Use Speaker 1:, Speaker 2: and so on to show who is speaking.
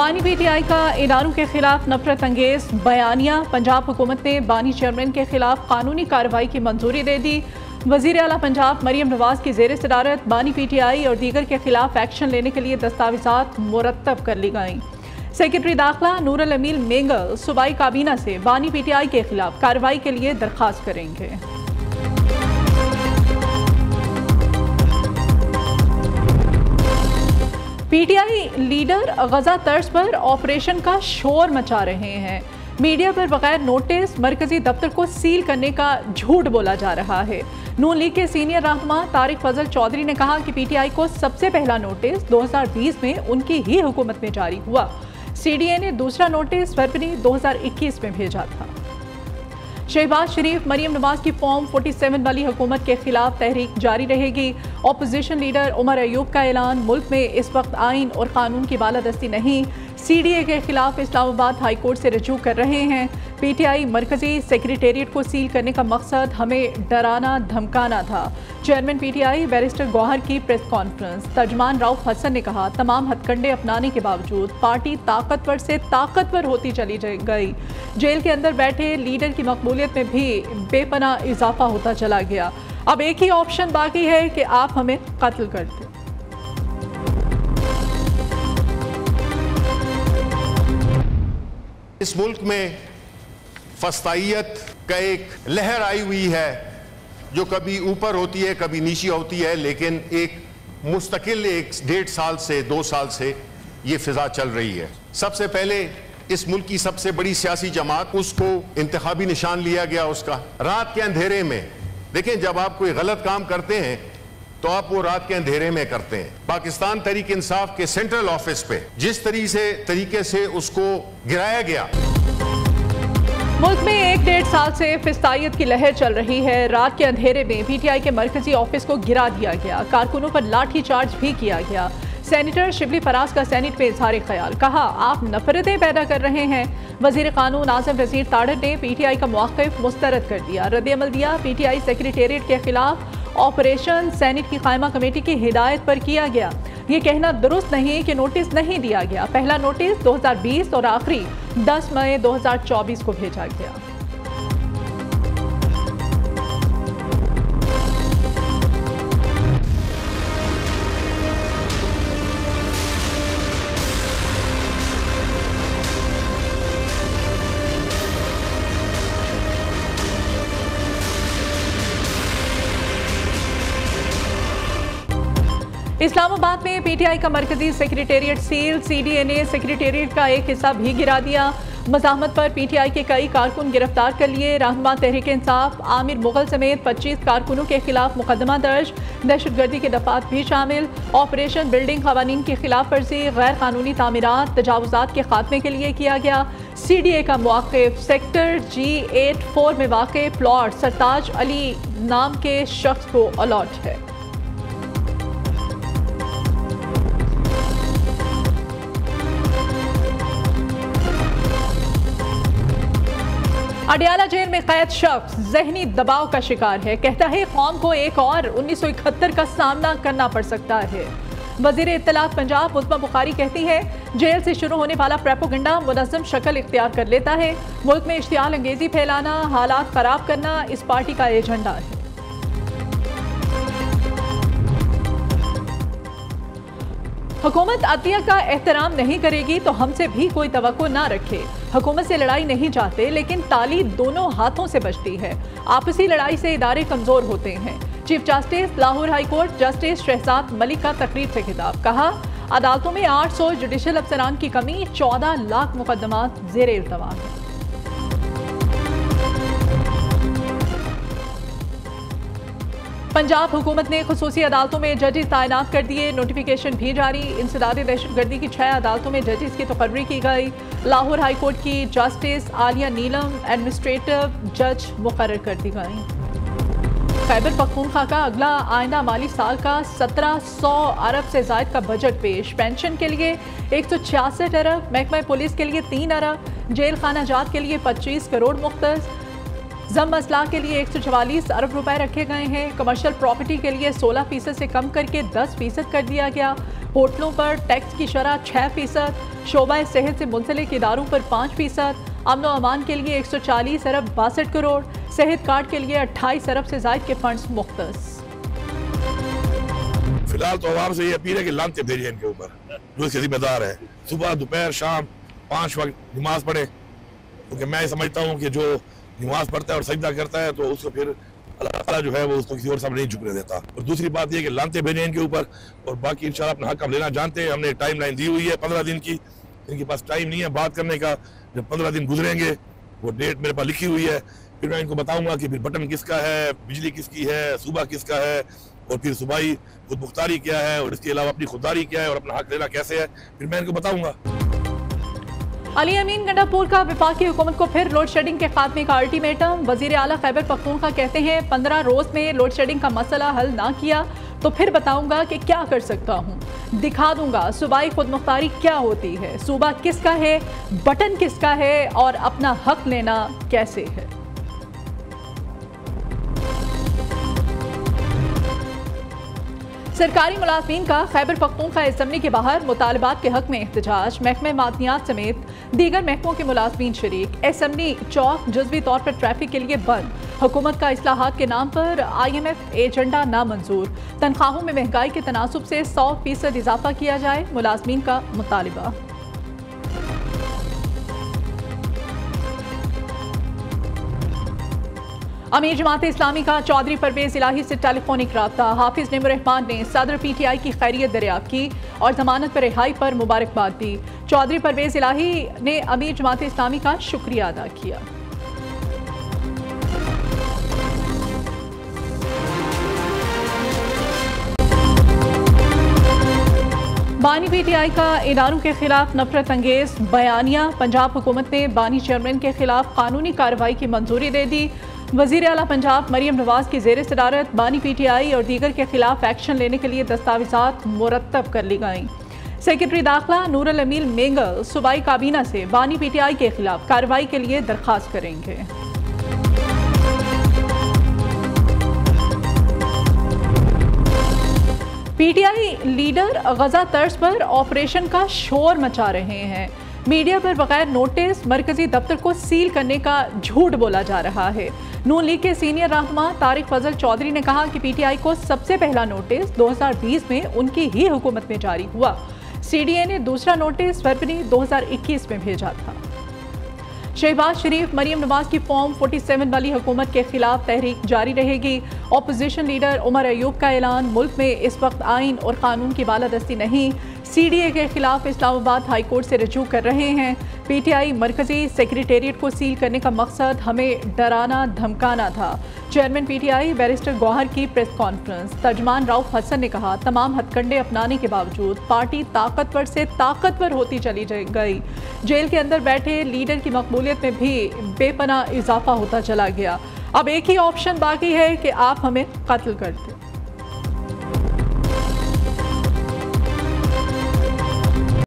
Speaker 1: बानी पीटीआई का इनारों के खिलाफ नफरत अंगेज बयानिया। पंजाब हुकूमत ने बानी चेयरमैन के खिलाफ कानूनी कार्रवाई की मंजूरी दे दी। वजीर आला पंजाब मरियम नवाज की जेर सदारत बानी पीटीआई और दीगर के खिलाफ एक्शन लेने के लिए दस्तावेजात मुरतब कर ली गई। सेक्रेटरी दाखिला नूरुल अमील मेंगल सूबाई काबीना से बानी पीटीआई के खिलाफ कार्रवाई के लिए दरख्वास्त करेंगे। पीटीआई लीडर गजा तर्ज पर ऑपरेशन का शोर मचा रहे हैं। मीडिया पर बगैर नोटिस मरकजी दफ्तर को सील करने का झूठ बोला जा रहा है। नून लीग के सीनियर रहनुमा तारिक फजल चौधरी ने कहा कि पीटीआई को सबसे पहला नोटिस 2020 में उनकी ही हुकूमत में जारी हुआ। सीडीए ने दूसरा नोटिस फरवरी 2021 में भेजा था। शहबाज शरीफ मरियम नवाज की फॉर्म 47 वाली हुकूमत के खिलाफ तहरीक जारी रहेगी। ऑपोजिशन लीडर उमर अयूब का ऐलान, मुल्क में इस वक्त आइन और कानून की बालादस्ती नहीं। सीडीए के खिलाफ इस्लामाबाद हाई कोर्ट से रजू कर रहे हैं। पीटीआई मरकजी सेक्रेटेरिएट को सील करने का मकसद हमें डराना धमकाना था। चेयरमैन पीटीआई बैरिस्टर गौहर की प्रेस कॉन्फ्रेंस। तर्जमान राउफ हसन ने कहा, तमाम हथकंडे अपनाने के बावजूद पार्टी ताकतवर से ताकतवर होती चली गई। जेल के अंदर बैठे लीडर की मकबूलियत में भी बेपनाह इजाफा होता चला गया। अब एक ही ऑप्शन बाकी है कि आप हमें कत्ल कर दें।
Speaker 2: इस मुल्क में फस्तायत का एक लहर आई हुई है जो कभी ऊपर होती है कभी नीचे होती है, लेकिन एक मुस्तकिल 1-1.5 साल से 2 साल से ये फिजा चल रही है। सबसे पहले इस मुल्क की सबसे बड़ी सियासी जमात, उसको इंतखाबी निशान लिया गया उसका। रात के अंधेरे में देखें, जब आप कोई गलत काम करते हैं तो आप वो रात के अंधेरे में करते हैं। पाकिस्तान तहरीक इंसाफ के सेंट्रल ऑफिस पे जिस तरीके से उसको गिराया गया।
Speaker 1: मुल्क में 1-1.5 साल से फिस्तायत की लहर चल रही है। रात के अंधेरे में पीटीआई के मरकजी ऑफिस को गिरा दिया गया। कारकुनों पर लाठी चार्ज भी किया गया। सेनेटर शिबली फराज का सेनेट में इजहार ख्याल, कहा आप नफरतें पैदा कर रहे हैं। वजीर कानून आजम वजीर ताड़र ने पीटीआई का मौक़िफ़ मुस्तरद कर दिया। रद्द-ए-अमल दिया, पीटीआई सेक्रेटेरिएट के खिलाफ ऑपरेशन सेनेट की कायमा कमेटी की हिदायत पर किया गया। ये कहना दुरुस्त नहीं कि नोटिस नहीं दिया गया। पहला नोटिस 2020 और आखिरी 10 मई 2024 को भेजा गया। इस्लामाबाद में पीटीआई का मरकजी सेक्रेटेरिएट सील। सीडीए ने सेक्रेटेरिएट का एक हिस्सा भी गिरा दिया। मज़ाहमत पर पीटीआई के कई कारकुन गिरफ्तार कर लिए। रहनुमा तहरीक इंसाफ आमिर मुगल समेत 25 कारकुनों के खिलाफ मुकदमा दर्ज। दहशतगर्दी के दफात भी शामिल। ऑपरेशन बिल्डिंग क़वानीन की खिलाफ वर्जी, गैर कानूनी तामीरात, तजावुज़ात के खात्मे के लिए किया गया। सीडीए का मौक़िफ़ सेक्टर G84 में वाक़ प्लॉट सरताज अली नाम के शख्स को अलॉट है। अडियाला जेल में कैद शख्स जहनी दबाव का शिकार है। कहता है कौम को एक और 1971 का सामना करना पड़ सकता है। वजीर इत्तलात पंजाब मुस्तफा बुखारी कहती है, जेल से शुरू होने वाला प्रोपेगेंडा मुनज़्ज़म शक्ल इख्तियार कर लेता है। मुल्क में इश्तियाल अंगेजी फैलाना, हालात खराब करना इस पार्टी का एजेंडा है। हुकूमत अदलिया का एहतराम नहीं करेगी तो हमसे भी कोई तवक्को ना रखे। हुकूमत से लड़ाई नहीं चाहते, लेकिन ताली दोनों हाथों से बजती है। आपसी लड़ाई से इदारे कमजोर होते हैं। Chief justice Lahore high court justice Shahzad Malik का तकरीर से खिताब, कहा अदालतों में 800 जुडिशल अफसरान की कमी, 14 लाख मुकदमात ज़ेर इल्तवा है। पंजाब हुकूमत ने खुसूसी अदालतों में जजेस तैनात कर दिए। नोटिफिकेशन भी जारी। इंसदाद दहशतगर्दी की 6 अदालतों में जजेस की तकर्री की गई। लाहौर हाई कोर्ट की जस्टिस आलिया नीलम एडमिनिस्ट्रेटिव जज मुकर्रर कर दी गई। खैबर पख्तूनख्वा का अगला आइंदा माली साल का 1700 अरब से ज़ायद का बजट पेश। पेंशन के लिए 166 अरब, महकमा पुलिस के लिए 3 अरब, जेल खाना जात के लिए 25 करोड़ मुख्तस, जम मसला के लिए 144 अरब रुपए रखे गए हैं। कमर्शियल प्रॉपर्टी के लिए 16% से कम करके 10% कर दिया गया। होटलों पर टैक्स की शरह 6%, शोबा सेहत से मुंसलिक इदारों पर 5%, अमन अमान के लिए 140 अरब 62 करोड़, सेहत कार्ड के लिए 28 अरब से जायद के फंड्स मुख्तस।
Speaker 3: फिलहाल तो आवाम से ये अपील है कि लानते भेजिए इनके ऊपर, जो इसके जिम्मेदार है। सुबह दोपहर शाम 5 वक्त नमाज पढ़े, क्योंकि मैं समझता हूँ कि जो नमाज पढ़ता है और सजदा करता है तो उसको फिर अल्लाह ताला जो है वो उसको किसी और सामने नहीं झुकने देता। और दूसरी बात ये कि लानते भेजें इनके ऊपर, और बाकी इंशाल्लाह अपना हक हम लेना जानते हैं। हमने टाइम लाइन दी हुई है 15 दिन की, इनके पास टाइम नहीं है बात करने का। जब 15 दिन गुजरेंगे, वो डेट मेरे पास लिखी हुई है, फिर मैं इनको बताऊंगा कि फिर बटन किसका है, बिजली किसकी है, सूबा किसका है, और फिर सूबाई खुद मुख्तारी क्या है, और इसके अलावा अपनी खुददारी क्या है, और अपना हक लेना कैसे है, फिर मैं इनको बताऊंगा।
Speaker 1: अली अमीन गंडापुर का वफाकी हुकूमत को फिर लोड शेडिंग के खात्मे का अल्टीमेटम। वजीर आला खैबर पख्तूनख्वा कहते हैं 15 रोज में लोड शेडिंग का मसला हल ना किया तो फिर बताऊंगा कि क्या कर सकता हूँ, दिखा दूंगा सूबाई खुद मुख्तारी क्या होती है, सूबा किसका है, बटन किसका है, और अपना हक लेना कैसे है। सरकारी मुलाजमीन का खैबर पख्तूनख्वा असेंबली के बाहर मुतालबात के हक में एहतजाज। महकमे मादनियात समेत दीगर महकमों के मुलाजमीन शरीक। असेंबली चौक जुज़वी तौर पर ट्रैफिक के लिए बंद। हुकूमत का इस्लाहात के नाम पर IMF एजेंडा नामंजूर। तनख्वाहों में महंगाई के तनासुब से 100% इजाफा किया जाए, मुलाजमीन का मुतालबा। अमीर जमात इस्लामी का चौधरी परवेज इलाही से टेलीफोनिक राब्ता। हाफिज नेमुर्रहमान ने सदर PTI की खैरियत दरियाफ्त की और जमानत पर रिहाई पर मुबारकबाद दी। चौधरी परवेज इलाही ने अमीर जमात इस्लामी का शुक्रिया अदा किया। बानी PTI का इदारों के खिलाफ नफरत अंगेज बयानिया। पंजाब हुकूमत ने बानी चेयरमैन के खिलाफ कानूनी कार्रवाई की मंजूरी दे दी। वजीर आला पंजाब मरियम नवाज की ज़ेर सदारत बानी PTI और दीगर के खिलाफ एक्शन लेने के लिए दस्तावेजात मुरतब कर ली गईं। सेक्रेटरी दाखिला नूरुल अमील मेंगल सूबाई काबीना से बानी PTI के खिलाफ कार्रवाई के लिए दरख्वास्त करेंगे। PTI लीडर गजा तर्ज पर ऑपरेशन का शोर मचा रहे हैं। मीडिया पर बगैर नोटिस मरकजी दफ्तर को सील करने का झूठ बोला जा रहा है। नून लीग के सीनियर रहनुमा तारिक फजल चौधरी ने कहा कि PTI को सबसे पहला नोटिस 2020 में उनकी ही हुकूमत में जारी हुआ। CDA ने दूसरा नोटिस फरवरी 2021 में भेजा था। शहबाज शरीफ मरियम नवाज की फॉर्म 47 वाली हुकूमत के खिलाफ तहरीक जारी रहेगी। अपोजिशन लीडर उमर अयूब का ऐलान, मुल्क में इस वक्त आइन और कानून की बालादस्ती नहीं। CDA के खिलाफ इस्लामाबाद हाई कोर्ट से रजू कर रहे हैं। PTI मरकजी सेक्रेटेरिएट को सील करने का मकसद हमें डराना धमकाना था। चेयरमैन PTI बैरिस्टर गौहर की प्रेस कॉन्फ्रेंस। तर्जमान राउफ हसन ने कहा, तमाम हथकंडे अपनाने के बावजूद पार्टी ताकतवर से ताकतवर होती चली गई। जेल के अंदर बैठे लीडर की मकबूलियत में भी बेपनाह इजाफा होता चला गया। अब एक ही ऑप्शन बाकी है कि आप हमें कत्ल कर दें।